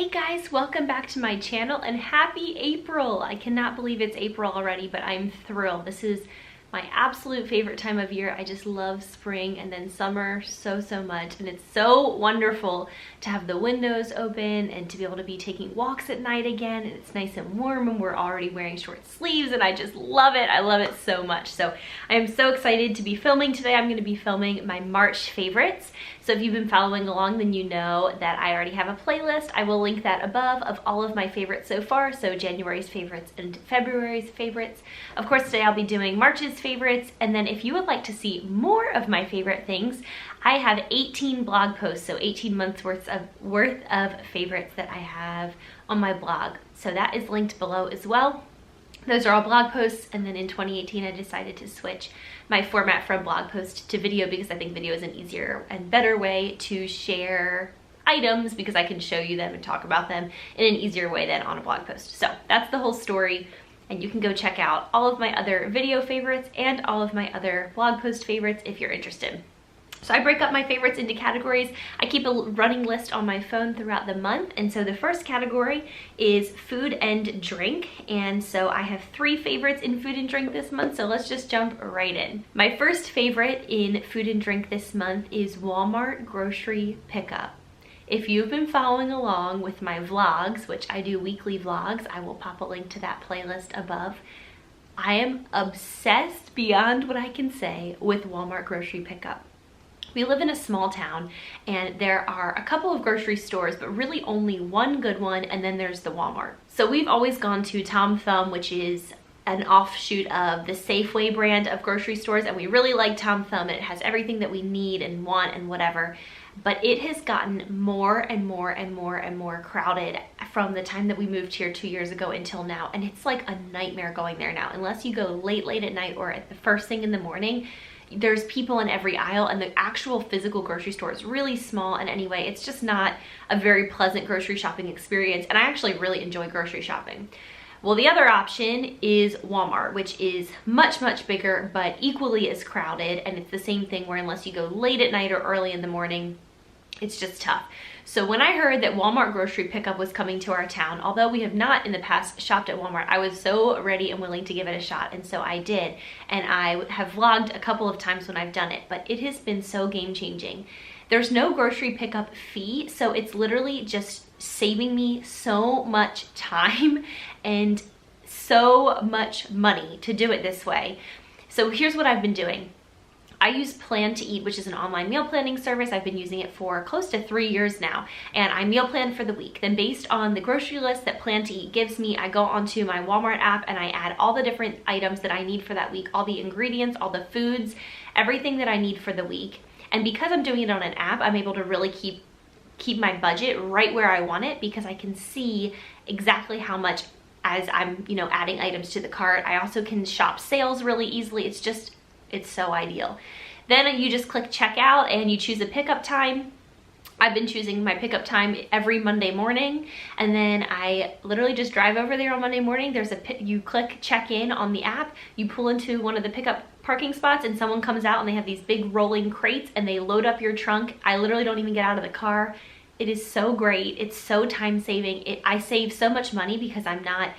Hey guys, welcome back to my channel and happy April. I cannot believe it's April already, but I'm thrilled. This is my absolute favorite time of year. I just love spring and then summer so much, and it's so wonderful to have the windows open and to be able to be taking walks at night again, and it's nice and warm and we're already wearing short sleeves and I just love it. I love it so much. So I am so excited to be filming today. I'm going to be filming my March favorites. So if you've been following along, then you know that I already have a playlist. I will link that above of all of my favorites so far. So January's favorites and February's favorites. Of course, today I'll be doing March's favorites. And then if you would like to see more of my favorite things, I have 18 blog posts. So 18 months worth of favorites that I have on my blog. So that is linked below as well. Those are all blog posts, and then in 2018 I decided to switch my format from blog post to video because I think video is an easier and better way to share items because I can show you them and talk about them in an easier way than on a blog post. So that's the whole story, and you can go check out all of my other video favorites and all of my other blog post favorites if you're interested. So I break up my favorites into categories. I keep a running list on my phone throughout the month. And so the first category is food and drink. And so I have 3 favorites in food and drink this month. So let's just jump right in. My first favorite in food and drink this month is Walmart grocery pickup. If you've been following along with my vlogs, which I do weekly vlogs, I will pop a link to that playlist above. I am obsessed beyond what I can say with Walmart grocery pickup. We live in a small town and there are a couple of grocery stores, but really only one good one, and then there's the Walmart. So we've always gone to Tom Thumb, which is an offshoot of the Safeway brand of grocery stores, and we really like Tom Thumb. It has everything that we need and want and whatever, but it has gotten more and more crowded from the time that we moved here 2 years ago until now, and it's like a nightmare going there now. Unless you go late at night or at the first thing in the morning, there's people in every aisle, and the actual physical grocery store is really small. And anyway, it's just not a very pleasant grocery shopping experience, and I actually really enjoy grocery shopping. Well, the other option is Walmart, which is much bigger but equally as crowded, and it's the same thing where unless you go late at night or early in the morning, it's just tough. So when I heard that Walmart grocery pickup was coming to our town, although we have not in the past shopped at Walmart, I was so ready and willing to give it a shot, and so I did. And I have vlogged a couple of times when I've done it, but it has been so game-changing. There's no grocery pickup fee, so it's literally just saving me so much time and so much money to do it this way. So here's what I've been doing. I use Plan to Eat, which is an online meal planning service. I've been using it for close to 3 years now, and I meal plan for the week. Then based on the grocery list that Plan to Eat gives me, I go onto my Walmart app and I add all the different items that I need for that week, all the ingredients, all the foods, everything that I need for the week. And because I'm doing it on an app, I'm able to really keep my budget right where I want it, because I can see exactly how much as I'm, adding items to the cart. I also can shop sales really easily. It's so ideal. Then you just click checkout and you choose a pickup time. I've been choosing my pickup time every Monday morning, and then I literally just drive over there on Monday morning. You click check in on the app, you pull into one of the pickup parking spots, and someone comes out and they have these big rolling crates and they load up your trunk. I literally don't even get out of the car. It is so great. It's so time saving. I save so much money because I'm not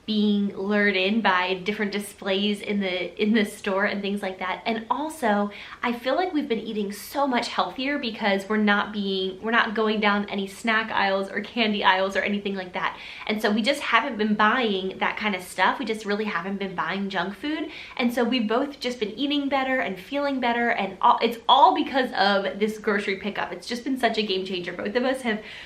being lured in by different displays in the store and things like that. And also, I feel like we've been eating so much healthier because we're not going down any snack aisles or candy aisles or anything like that. And so we just haven't been buying that kind of stuff. We just really haven't been buying junk food. And so we've both just been eating better and feeling better, and it's all because of this grocery pickup. It's just been such a game changer. Both of us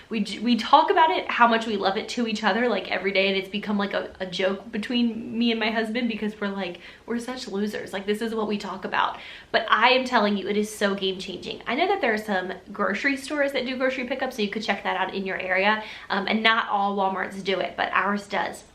we talk about it, how much we love it to each other, like every day, and it's become like a joke between me and my husband because we're such losers. Like, this is what we talk about. But I am telling you, it is so game changing. I know that there are some grocery stores that do grocery pickup, so you could check that out in your area. And not all Walmarts do it, but ours does.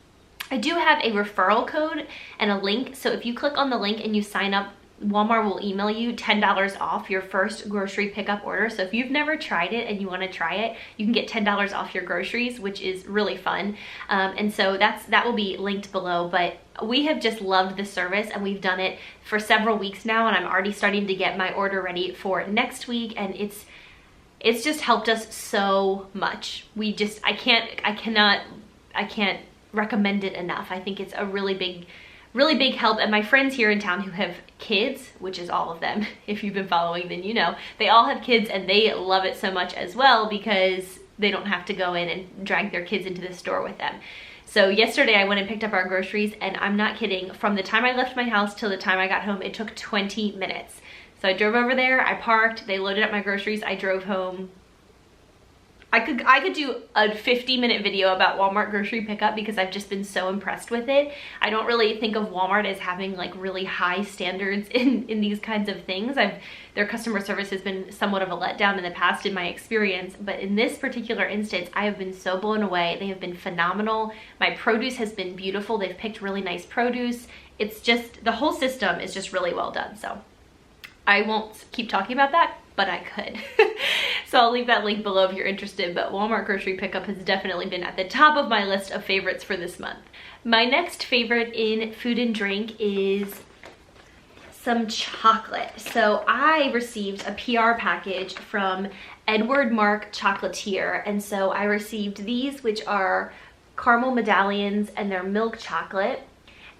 I do have a referral code and a link. So if you click on the link and you sign up, Walmart will email you $10 off your first grocery pickup order. So if you've never tried it and you want to try it, you can get $10 off your groceries, which is really fun. And so that will be linked below. But we have just loved the service, and we've done it for several weeks now, and I'm already starting to get my order ready for next week, and it's it's just helped us so much. I can't recommend it enough. I think it's a really big help. And my friends here in town who have kids, which is all of them, if you've been following, then you know, they all have kids and they love it so much as well because they don't have to go in and drag their kids into the store with them. So yesterday I went and picked up our groceries, and I'm not kidding, from the time I left my house till the time I got home, it took 20 minutes. So I drove over there, I parked, they loaded up my groceries, I drove home. I could do a 50-minute video about Walmart grocery pickup because I've just been so impressed with it. I don't really think of Walmart as having like really high standards in these kinds of things. Their customer service has been somewhat of a letdown in the past in my experience, but in this particular instance, I have been so blown away. They have been phenomenal. My produce has been beautiful. They've picked really nice produce. It's just, the whole system is just really well done. So I won't keep talking about that, but I could. So I'll leave that link below if you're interested, but Walmart grocery pickup has definitely been at the top of my list of favorites for this month. My next favorite in food and drink is some chocolate. So I received a PR package from Edward Mark Chocolatier, and so I received these, which are caramel medallions, and they're milk chocolate.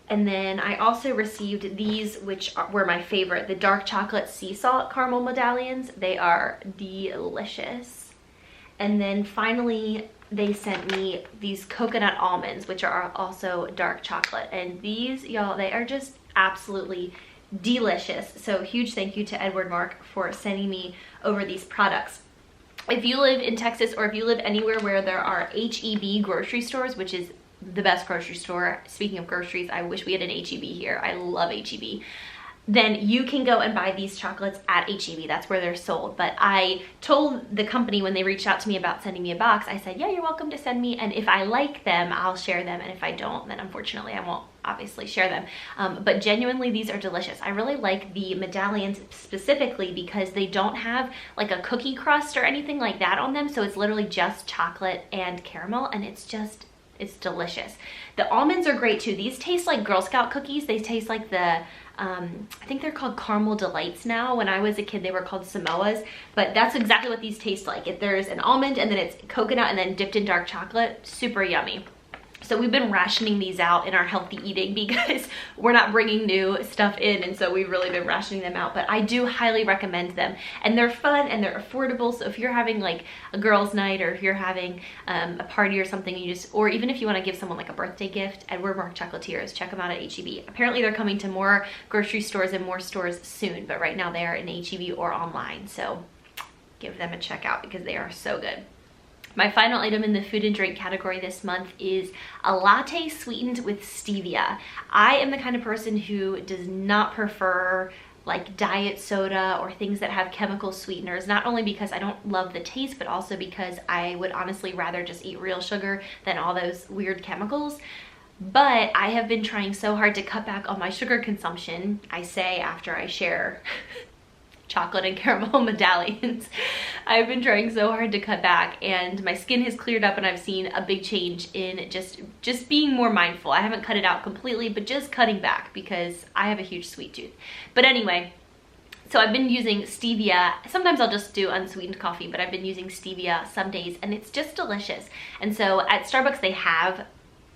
And then I also received these, which were my favorite, the dark chocolate sea salt caramel medallions. They are delicious. And then finally, they sent me these coconut almonds, which are also dark chocolate. And these, y'all, they are just absolutely delicious. So huge thank you to Edward Mark for sending me over these products. If you live in Texas, or if you live anywhere where there are HEB grocery stores, which is the best grocery store. Speaking of groceries, I wish we had an HEB here. I love HEB. Then you can go and buy these chocolates at HEB. That's where they're sold. But I told the company when they reached out to me about sending me a box, I said, yeah, you're welcome to send me. And if I like them, I'll share them. And if I don't, then unfortunately I won't obviously share them. But genuinely, these are delicious. I really like the medallions specifically because they don't have like a cookie crust or anything like that on them. So it's literally just chocolate and caramel, and it's delicious. The almonds are great too. These taste like Girl Scout cookies. They taste like the, I think they're called Caramel Delights now. When I was a kid, they were called Samoas, but that's exactly what these taste like. If there's an almond and then it's coconut and then dipped in dark chocolate, super yummy. So we've been rationing these out in our healthy eating because we're not bringing new stuff in, and so we've really been rationing them out. But I do highly recommend them, and they're fun and they're affordable. So if you're having like a girls' night, or if you're having a party or something, or even if you want to give someone like a birthday gift, Edward Mark Chocolatiers, check them out at HEB. Apparently they're coming to more grocery stores and more stores soon, but right now they are in HEB or online. So give them a check out because they are so good. My final item in the food and drink category this month is a latte sweetened with stevia. I am the kind of person who does not prefer like diet soda or things that have chemical sweeteners, not only because I don't love the taste, but also because I would honestly rather just eat real sugar than all those weird chemicals. But I have been trying so hard to cut back on my sugar consumption, I say after I share chocolate and caramel medallions. I've been trying so hard to cut back, and my skin has cleared up, and I've seen a big change in just being more mindful. I haven't cut it out completely, but just cutting back because I have a huge sweet tooth. But anyway, so I've been using stevia. Sometimes I'll just do unsweetened coffee, but I've been using stevia some days, and it's just delicious. And so at Starbucks they have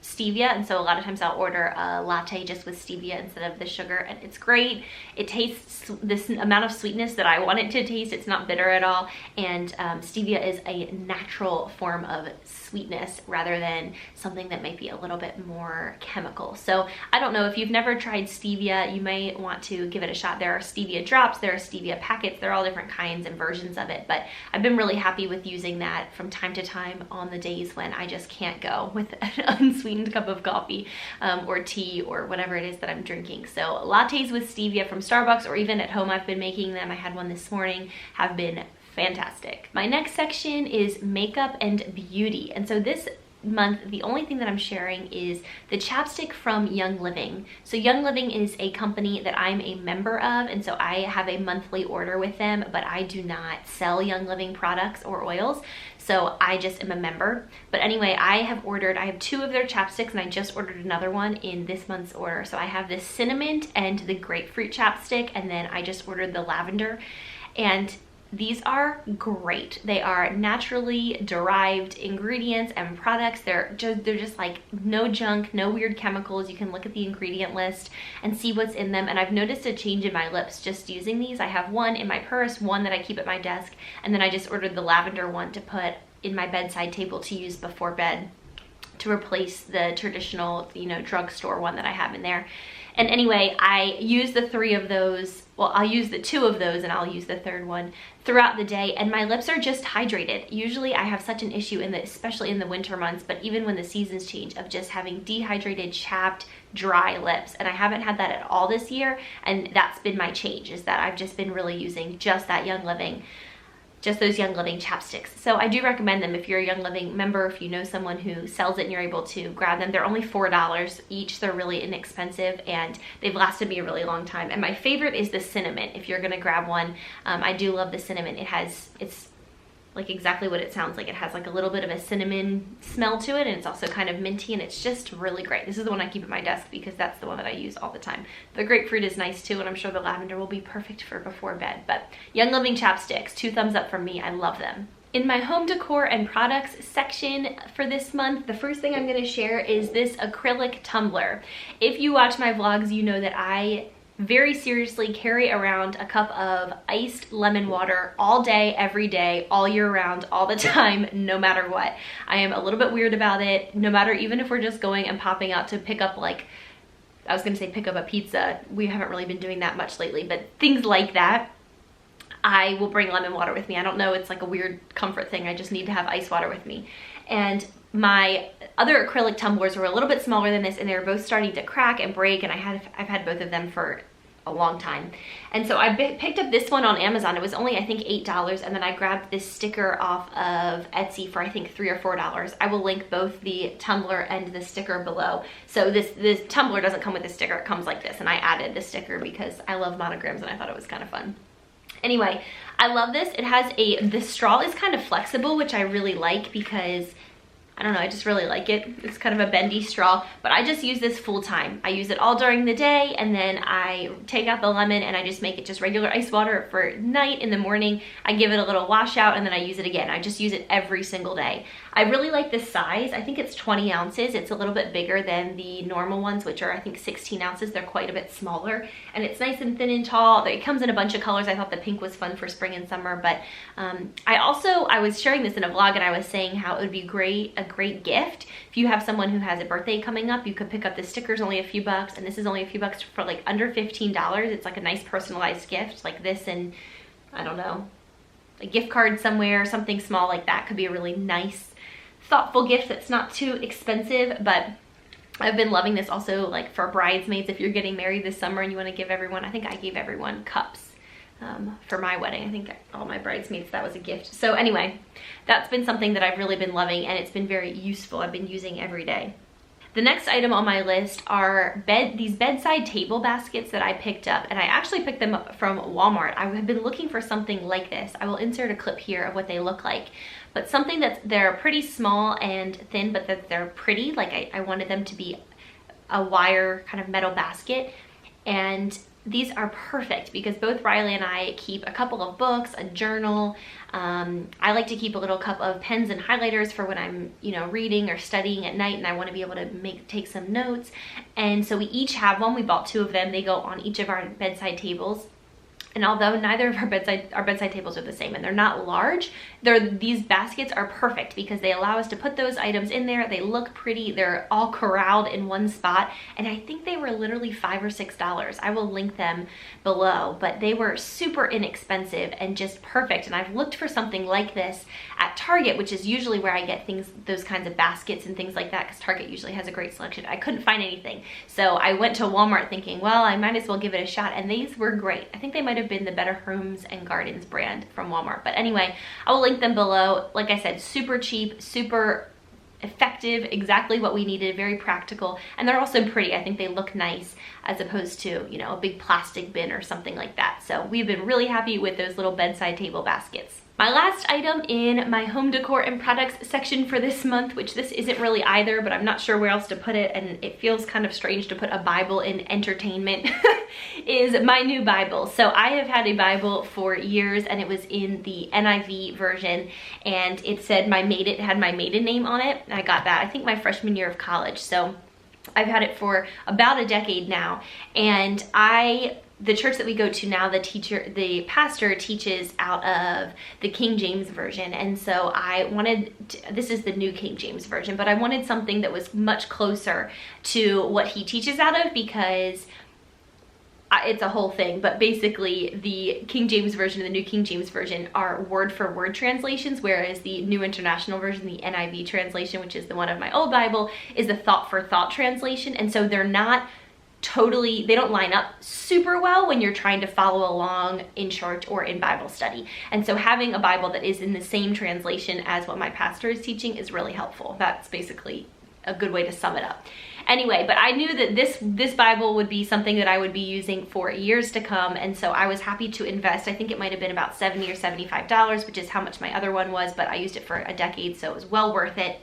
stevia, and so a lot of times I'll order a latte just with stevia instead of the sugar, and it's great. It tastes this amount of sweetness that I want it to taste. It's not bitter at all, and stevia is a natural form of sweetness rather than something that might be a little bit more chemical. So I don't know, if you've never tried stevia, you may want to give it a shot. There are stevia drops, there are stevia packets, there are all different kinds and versions of it, but I've been really happy with using that from time to time on the days when I just can't go with an unsweetened cup of coffee or tea or whatever it is that I'm drinking. So lattes with stevia from Starbucks, or even at home I've been making them. I had one this morning, have been fantastic. My next section is makeup and beauty, and so this month the only thing that I'm sharing is the chapstick from Young Living. So Young Living is a company that I'm a member of, and so I have a monthly order with them, but I do not sell Young Living products or oils, so I just am a member. But anyway, I have 2 of their chapsticks, and I just ordered another one in this month's order. So I have the cinnamon and the grapefruit chapstick, and then I just ordered the lavender. And These are great. They are naturally derived ingredients and products. They're just like no junk, no weird chemicals. You can look at the ingredient list and see what's in them. And I've noticed a change in my lips just using these. I have one in my purse, one that I keep at my desk, and then I just ordered the lavender one to put in my bedside table to use before bed to replace the traditional, you know, drugstore one that I have in there. And anyway, I use the 3 of those. Well, I'll use the 2 of those and I'll use the 3rd one throughout the day, and my lips are just hydrated. Usually I have such an issue especially in the winter months, but even when the seasons change, of just having dehydrated, chapped, dry lips. And I haven't had that at all this year, and that's been my change, is that I've just been really using just that Young Living, just those Young Living chapsticks. So I do recommend them if you're a Young Living member, if you know someone who sells it and you're able to grab them. They're only $4 each. They're really inexpensive and they've lasted me a really long time. And my favorite is the cinnamon. If you're gonna grab one, I do love the cinnamon. It's like exactly what it sounds like. It has like a little bit of a cinnamon smell to it, and it's also kind of minty, and it's just really great. This is the one I keep at my desk because that's the one that I use all the time. The grapefruit is nice too, and I'm sure the lavender will be perfect for before bed. But Young Living chapsticks, 2 thumbs up from me. I love them. In my home decor and products section for this month, the first thing I'm going to share is this acrylic tumbler. If you watch my vlogs, you know that I very seriously carry around a cup of iced lemon water all day, every day, all year round, all the time, no matter what. I am a little bit weird about it, no matter, even if we're just going and popping out to pick up, like, I was gonna say pick up a pizza. We haven't really been doing that much lately, but things like that, I will bring lemon water with me. I don't know, it's like a weird comfort thing. I just need to have ice water with me. And my other acrylic tumblers were a little bit smaller than this, and they were both starting to crack and break, and I've had both of them for a long time. And so I picked up this one on Amazon. It was only, I think, $8, and then I grabbed this sticker off of Etsy for, I think, $3 or $4. I will link both the tumbler and the sticker below. So this tumbler doesn't come with a sticker, it comes like this, and I added the sticker because I love monograms and I thought it was kind of fun. Anyway, I love this. It has the straw is kind of flexible, which I really like because, I don't know, I just really like it. It's kind of a bendy straw, but I just use this full time. I use it all during the day, and then I take out the lemon and I just make it just regular ice water for night. In the morning, I give it a little wash out, and then I use it again. I just use it every single day. I really like this size. I think it's 20 ounces. It's a little bit bigger than the normal ones, which are, I think, 16 ounces. They're quite a bit smaller, and it's nice and thin and tall. It comes in a bunch of colors. I thought the pink was fun for spring and summer, but I was sharing this in a vlog, and I was saying how it would be a great gift. If you have someone who has a birthday coming up, you could pick up the stickers, only a few bucks, and this is only a few bucks for like under $15. It's like a nice personalized gift like this, and I don't know, a gift card somewhere, something small like that could be a really nice, thoughtful gift that's not too expensive. But I've been loving this also, like for bridesmaids. If you're getting married this summer and you want to give everyone, I think I gave everyone cups for my wedding. I think all my bridesmaids, that was a gift. So anyway, that's been something that I've really been loving, and it's been very useful. I've been using every day. The next item on my list are these bedside table baskets that I picked up, and I actually picked them up from Walmart. I have been looking for something like this. I will insert a clip here of what they look like, but something they're pretty small and thin, but that they're pretty. Like I wanted them to be a wire kind of metal basket, and these are perfect because both Riley and I keep a couple of books, a journal. I like to keep a little cup of pens and highlighters for when I'm, reading or studying at night and I want to be able to take some notes. And so we each have one. We bought 2 of them. They go on each of our bedside tables. And although neither of our bedside tables are the same and they're not large, these baskets are perfect because they allow us to put those items in there. They look pretty. They're all corralled in one spot. And I think they were literally $5 or $6. I will link them below, but they were super inexpensive and just perfect. And I've looked for something like this at Target, which is usually where I get those kinds of baskets and things like that, because Target usually has a great selection. I couldn't find anything. So I went to Walmart thinking, well, I might as well give it a shot. And these were great. I think they might have been the Better Homes and Gardens brand from Walmart. But anyway, I will link them below. Like I said, super cheap, super effective, exactly what we needed, very practical, and they're also pretty. I think they look nice as opposed to, a big plastic bin or something like that. So we've been really happy with those little bedside table baskets. My last item in my home decor and products section for this month, which this isn't really either, but I'm not sure where else to put it, and it feels kind of strange to put a Bible in entertainment, is my new Bible. So I have had a Bible for years, and it was in the NIV version, and it said it had my maiden name on it. I got that, I think, my freshman year of college. So I've had it for about a decade now, and the church that we go to now, the pastor teaches out of the King James Version. And so this is the New King James Version, but I wanted something that was much closer to what he teaches out of, because it's a whole thing, but basically the King James Version and the New King James Version are word for word translations, whereas the New International Version, the NIV translation, which is the one of my old Bible, is the thought for thought translation. And so they don't line up super well when you're trying to follow along in church or in Bible study. And so having a Bible that is in the same translation as what my pastor is teaching is really helpful. That's basically a good way to sum it up. Anyway, but I knew that this Bible would be something that I would be using for years to come, and so I was happy to invest. I think it might have been about $70 or $75, which is how much my other one was, but I used it for a decade, so it was well worth it.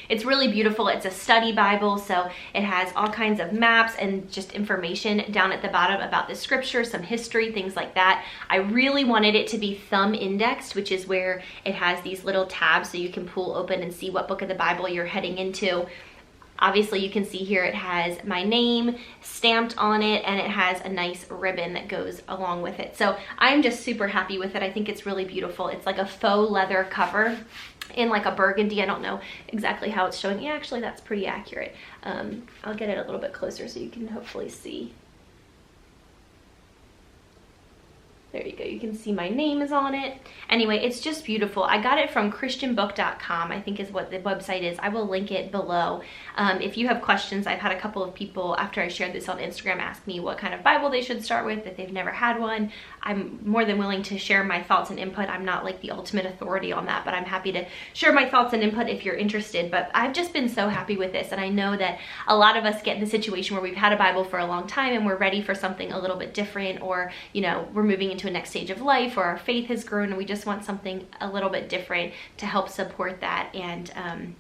It's really beautiful. It's a study Bible, so it has all kinds of maps and just information down at the bottom about the scripture, some history, things like that. I really wanted it to be thumb indexed, which is where it has these little tabs so you can pull open and see what book of the Bible you're heading into. Obviously, you can see here it has my name stamped on it, and it has a nice ribbon that goes along with it. So I'm just super happy with it. I think it's really beautiful. It's like a faux leather cover in like a burgundy. I don't know exactly how it's showing. Yeah, actually that's pretty accurate. I'll get it a little bit closer so you can hopefully see. There you go, you can see my name is on it. Anyway, it's just beautiful. I got it from christianbook.com, I think is what the website is. I will link it below. If you have questions, I've had a couple of people after I shared this on Instagram ask me what kind of Bible they should start with, if they've never had one. I'm more than willing to share my thoughts and input. I'm not like the ultimate authority on that, but I'm happy to share my thoughts and input if you're interested. But I've just been so happy with this, and I know that a lot of us get in the situation where we've had a Bible for a long time and we're ready for something a little bit different, or we're moving into a next stage of life, or our faith has grown and we just want something a little bit different to help support that. And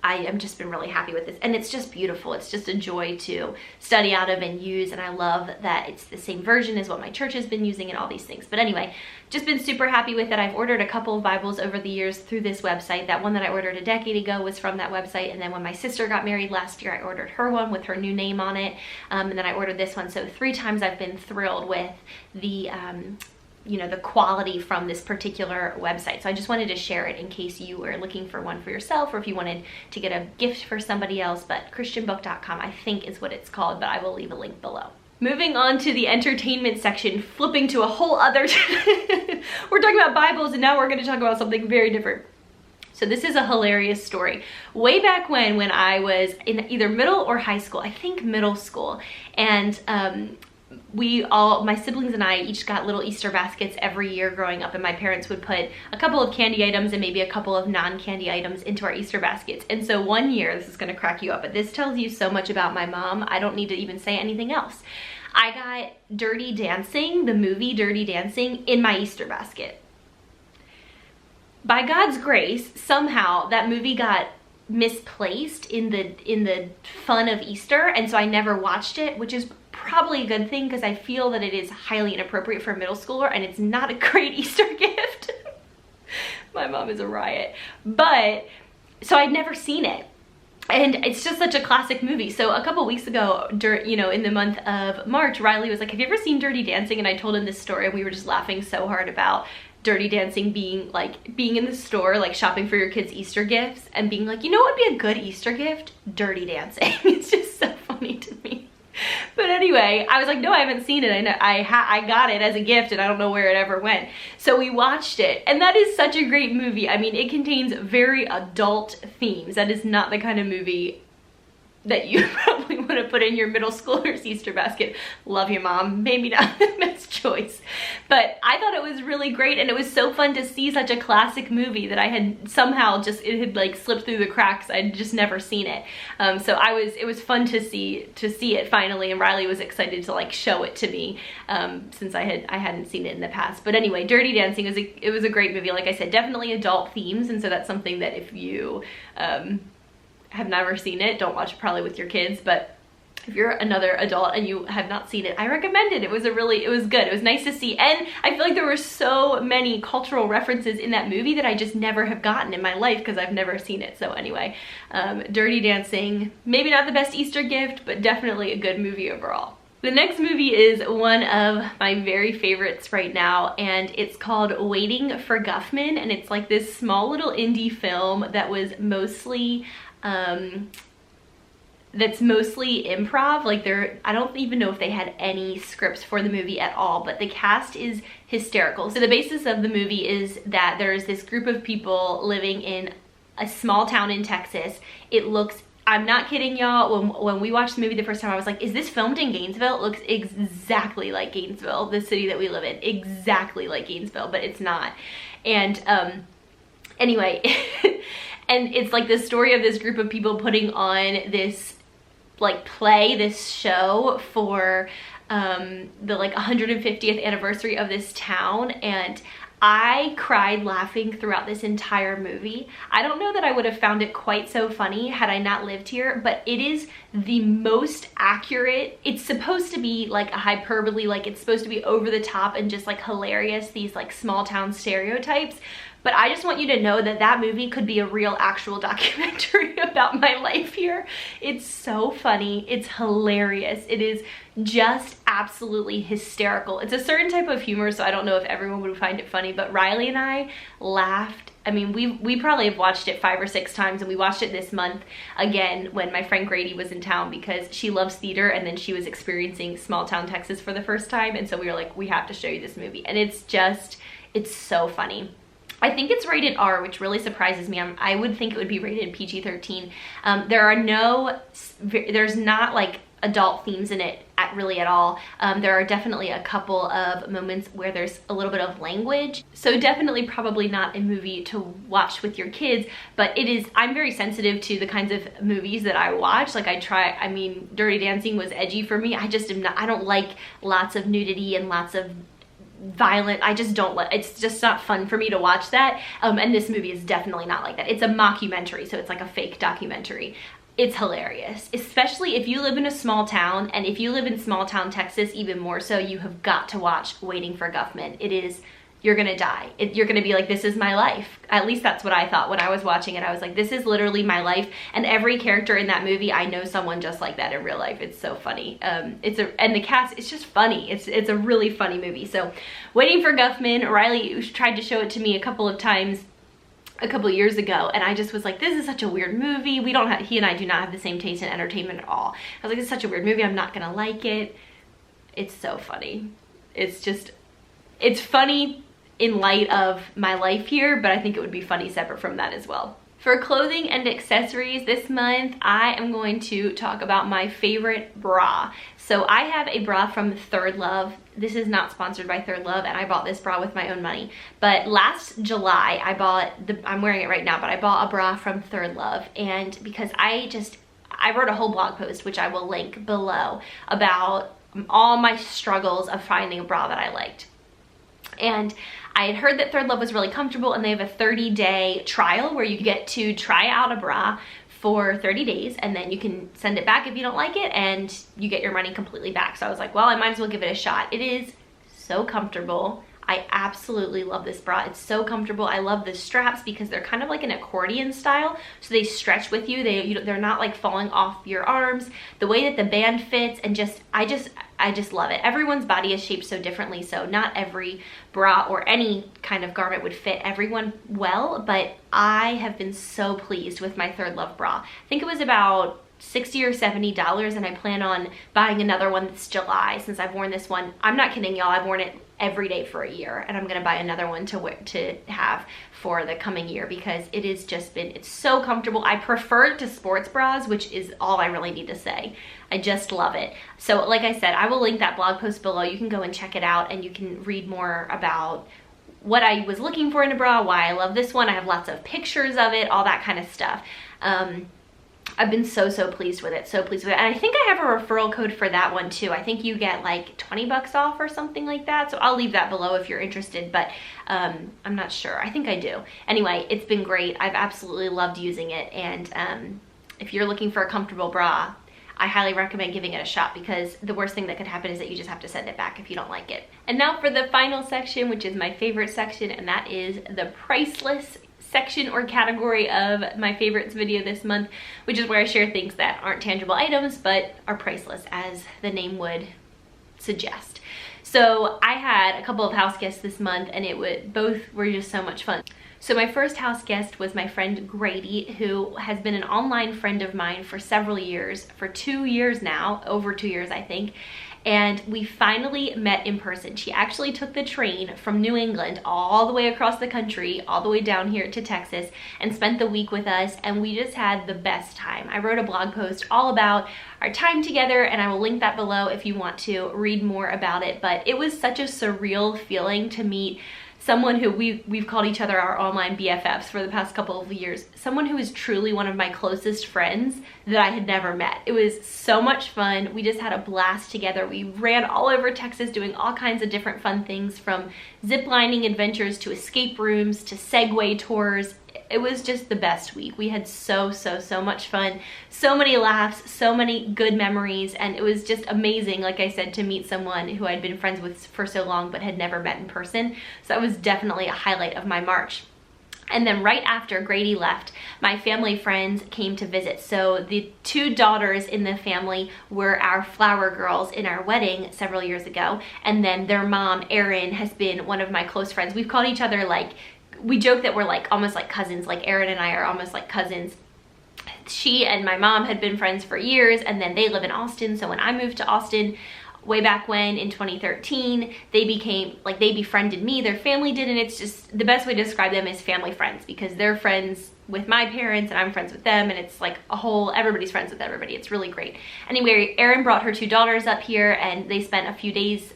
I have just been really happy with this, and it's just beautiful. It's just a joy to study out of and use, and I love that it's the same version as what my church has been using and all these things. But anyway, just been super happy with it. I've ordered a couple of Bibles over the years through this website. That one that I ordered a decade ago was from that website, and then when my sister got married last year, I ordered her one with her new name on it, and then I ordered this one. So 3 times I've been thrilled with the the quality from this particular website. So I just wanted to share it in case you were looking for one for yourself, or if you wanted to get a gift for somebody else. But christianbook.com, I think, is what it's called, but I will leave a link below. Moving on to the entertainment section, flipping to a whole other we're talking about Bibles, and now we're going to talk about something very different. So this is a hilarious story. Way back when I was in either middle or high school, I think middle school, and my siblings and I each got little Easter baskets every year growing up, and my parents would put a couple of candy items and maybe a couple of non-candy items into our Easter baskets. And so one year, this is gonna crack you up, but this tells you so much about my mom, I don't need to even say anything else. I got Dirty Dancing, the movie Dirty Dancing, in my Easter basket. By God's grace, somehow that movie got misplaced in the fun of Easter, and so I never watched it, which is probably a good thing, because I feel that it is highly inappropriate for a middle schooler, and it's not a great Easter gift. My mom is a riot. But so I'd never seen it, and it's just such a classic movie. So a couple weeks ago, in the month of March, Riley was like, have you ever seen Dirty Dancing? And I told him this story, and we were just laughing so hard about Dirty Dancing being in the store, like shopping for your kids' Easter gifts, and being like, what would be a good Easter gift? Dirty Dancing. It's just so funny to me. But anyway, I was like, no, I haven't seen it. I know I got it as a gift, and I don't know where it ever went. So we watched it, and that is such a great movie. I mean, it contains very adult themes. That is not the kind of movie that you probably want want to put in your middle schooler's Easter basket. Love you, Mom. Maybe not the best choice. But I thought it was really great, and it was so fun to see such a classic movie that I had somehow just, it had like slipped through the cracks. I'd just never seen it. So it was fun to see it finally, and Riley was excited to like show it to me since I hadn't seen it in the past. But anyway, Dirty Dancing it was a great movie. Like I said, definitely adult themes, and so that's something that if you have never seen it, don't watch it probably with your kids, but if you're another adult and you have not seen it, I recommend it. It was good. It was nice to see, and I feel like there were so many cultural references in that movie that I just never have gotten in my life because I've never seen it. So anyway, Dirty Dancing, maybe not the best Easter gift, but definitely a good movie overall. The next movie is one of my very favorites right now, and it's called Waiting for Guffman, and it's like this small little indie film that was mostly improv. Like I don't even know if they had any scripts for the movie at all, but the cast is hysterical. So the basis of the movie is that there's this group of people living in a small town in Texas. It looks, I'm not kidding y'all, when we watched the movie the first time, I was like, is this filmed in Gainesville? It looks exactly like Gainesville, the city that we live in, exactly like Gainesville, but it's not. And anyway, and it's like the story of this group of people putting on this like play, this show for the like 150th anniversary of this town, and I cried laughing throughout this entire movie. I don't know that I would have found it quite so funny had I not lived here, but it is the most accurate. It's supposed to be like a hyperbole, like it's supposed to be over the top and just like hilarious, these like small town stereotypes. But I just want you to know that that movie could be a real actual documentary about my life here. It's so funny. It's hilarious. It is just absolutely hysterical. It's a certain type of humor, so I don't know if everyone would find it funny, but Riley and I laughed. I mean, we probably have watched it 5 or 6 times, and we watched it this month again when my friend Grady was in town because she loves theater, and then she was experiencing small town Texas for the first time, and so we were like, we have to show you this movie. And it's so funny. I think it's rated R, which really surprises me. I would think it would be rated PG-13. There's not like adult themes in it really at all. There are definitely a couple of moments where there's a little bit of language. So definitely probably not a movie to watch with your kids, but I'm very sensitive to the kinds of movies that I watch. Like Dirty Dancing was edgy for me. I don't like lots of nudity and lots of violent. It's just not fun for me to watch that. And this movie is definitely not like that. It's a mockumentary, so it's like a fake documentary. It's hilarious, especially if you live in a small town, and if you live in small town Texas, even more so, you have got to watch Waiting for Guffman. You're gonna die. You're gonna be like, this is my life. At least that's what I thought when I was watching it. I was like, this is literally my life. And every character in that movie, I know someone just like that in real life. It's so funny. And the cast, it's just funny. It's a really funny movie. So Waiting for Guffman, Riley tried to show it to me a couple of times a couple years ago, and I just was like, this is such a weird movie. He and I do not have the same taste in entertainment at all. I was like, it's such a weird movie. I'm not gonna like it. It's so funny. It's funny in light of my life here, but I think it would be funny separate from that as well. For clothing and accessories this month, I am going to talk about my favorite bra. So I have a bra from Third Love. This is not sponsored by Third Love, and I bought this bra with my own money. But last July, I'm wearing it right now, but I bought a bra from Third Love, and because I wrote a whole blog post, which I will link below, about all my struggles of finding a bra that I liked. And I had heard that Third Love was really comfortable, and they have a 30-day trial where you get to try out a bra for 30 days, and then you can send it back if you don't like it, and you get your money completely back. So I was like, well, I might as well give it a shot. It is so comfortable. I absolutely love this bra. It's so comfortable. I love the straps because they're kind of like an accordion style, so they stretch with you. They're not like falling off your arms. The way that the band fits, and I just love it. Everyone's body is shaped so differently, so not every bra or any kind of garment would fit everyone well, but I have been so pleased with my Third Love bra. I think it was about $60 or $70, and I plan on buying another one this July since I've worn this one. I'm not kidding y'all, I've worn it every day for a year, and I'm gonna buy another one to have for the coming year because it has just been, it's so comfortable. I prefer it to sports bras, which is all I really need to say. I just love it. So like I said, I will link that blog post below. You can go and check it out and you can read more about what I was looking for in a bra, why I love this one. I have lots of pictures of it, all that kind of stuff. I've been so pleased with it, so pleased with it. And I think I have a referral code for that one too. I think you get like 20 bucks off or something like that. So I'll leave that below if you're interested, but I'm not sure. I think I do. Anyway, it's been great. I've absolutely loved using it. And if you're looking for a comfortable bra, I highly recommend giving it a shot because the worst thing that could happen is that you just have to send it back if you don't like it. And now for the final section, which is my favorite section, and that is the priceless section or category of my favorites video this month, which is where I share things that aren't tangible items but are priceless, as the name would suggest. So I had a couple of house guests this month, and both were just so much fun. So my first house guest was my friend Grady, who has been an online friend of mine for several years, for 2 years now, over 2 years I think, and we finally met in person. She actually took the train from New England all the way across the country, all the way down here to Texas, and spent the week with us, and we just had the best time. I wrote a blog post all about our time together, and I will link that below if you want to read more about it, but it was such a surreal feeling to meet someone who we've called each other our online BFFs for the past couple of years, someone who is truly one of my closest friends that I had never met. It was so much fun. We just had a blast together. We ran all over Texas doing all kinds of different fun things, from ziplining adventures to escape rooms to Segway tours. It was just the best week. We had so much fun, so many laughs, so many good memories, and it was just amazing, like I said, to meet someone who I'd been friends with for so long but had never met in person. So that was definitely a highlight of my March. And then right after Grady left, my family friends came to visit. So the 2 daughters in the family were our flower girls in our wedding several years ago, and then their mom, Erin, has been one of my close friends. We've called each other, like, we joke that we're like almost like cousins, like Erin and I are almost like cousins. She and my mom had been friends for years, and then they live in Austin. So when I moved to Austin way back when in 2013, they befriended me, their family did, and it's just, the best way to describe them is family friends, because they're friends with my parents and I'm friends with them, and it's like a whole, everybody's friends with everybody. It's really great. Anyway, Erin brought her 2 daughters up here, and they spent a few days,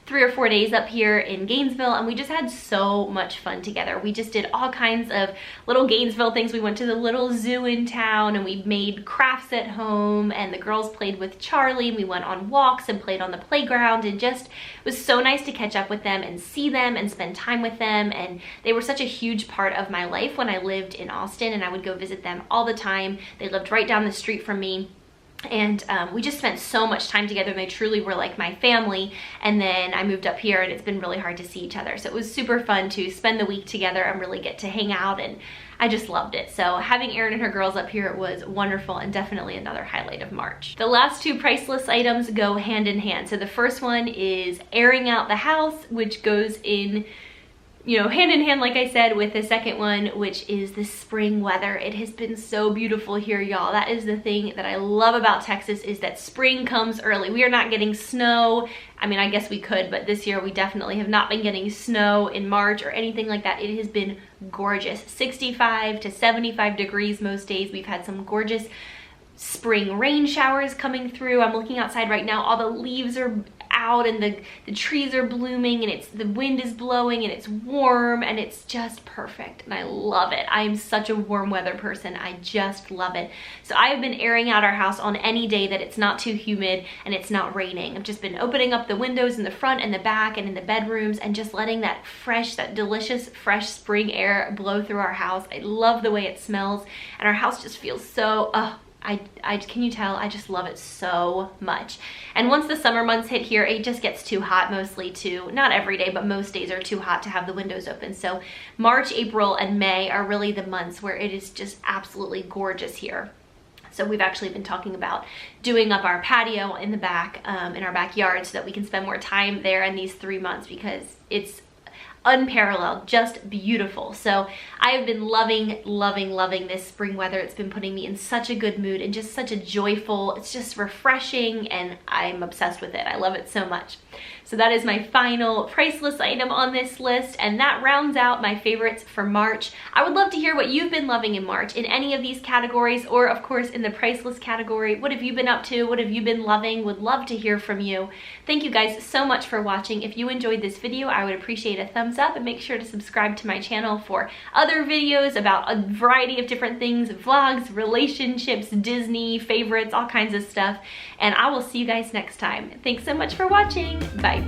3 or 4 days up here in Gainesville, and we just had so much fun together. We just did all kinds of little Gainesville things. We went to the little zoo in town, and we made crafts at home, and the girls played with Charlie, and we went on walks and played on the playground, and just, it was so nice to catch up with them and see them and spend time with them. And they were such a huge part of my life when I lived in Austin, and I would go visit them all the time. They lived right down the street from me. And we just spent so much time together, and they truly were like my family. And then I moved up here, and it's been really hard to see each other. So it was super fun to spend the week together and really get to hang out, and I just loved it. So having Erin and her girls up here was wonderful, and definitely another highlight of March. The last 2 priceless items go hand in hand. So the first one is airing out the house, which goes in, you know, hand in hand, like I said, with the second one, which is the spring weather. It has been so beautiful here, y'all. That is the thing that I love about Texas, is that spring comes early. We are not getting snow. I mean, I guess we could, but this year we definitely have not been getting snow in March or anything like that. It has been gorgeous. 65 to 75 degrees most days. We've had some gorgeous spring rain showers coming through. I'm looking outside right now. All the leaves are out, and the trees are blooming, and the wind is blowing, and it's warm, and it's just perfect, and I love it. I am such a warm weather person. I just love it. So I have been airing out our house on any day that it's not too humid and it's not raining. I've just been opening up the windows in the front and the back and in the bedrooms, and just letting that fresh, that delicious fresh spring air blow through our house. I love the way it smells, and our house just feels so, can you tell? I just love it so much. And once the summer months hit here, it just gets too hot, mostly to, not every day, but most days are too hot to have the windows open. So March, April, and May are really the months where it is just absolutely gorgeous here. So we've actually been talking about doing up our patio in the back, in our backyard, so that we can spend more time there in these 3 months, because unparalleled, just beautiful. So I have been loving this spring weather. It's been putting me in such a good mood and just such a joyful, it's just refreshing, and I'm obsessed with it. I love it so much. So that is my final priceless item on this list, and that rounds out my favorites for March. I would love to hear what you've been loving in March in any of these categories, or of course in the priceless category. What have you been up to? What have you been loving? Would love to hear from you. Thank you guys so much for watching. If you enjoyed this video, I would appreciate a thumbs up, and make sure to subscribe to my channel for other videos about a variety of different things, vlogs, relationships, Disney, favorites, all kinds of stuff. And I will see you guys next time. Thanks so much for watching. Bye.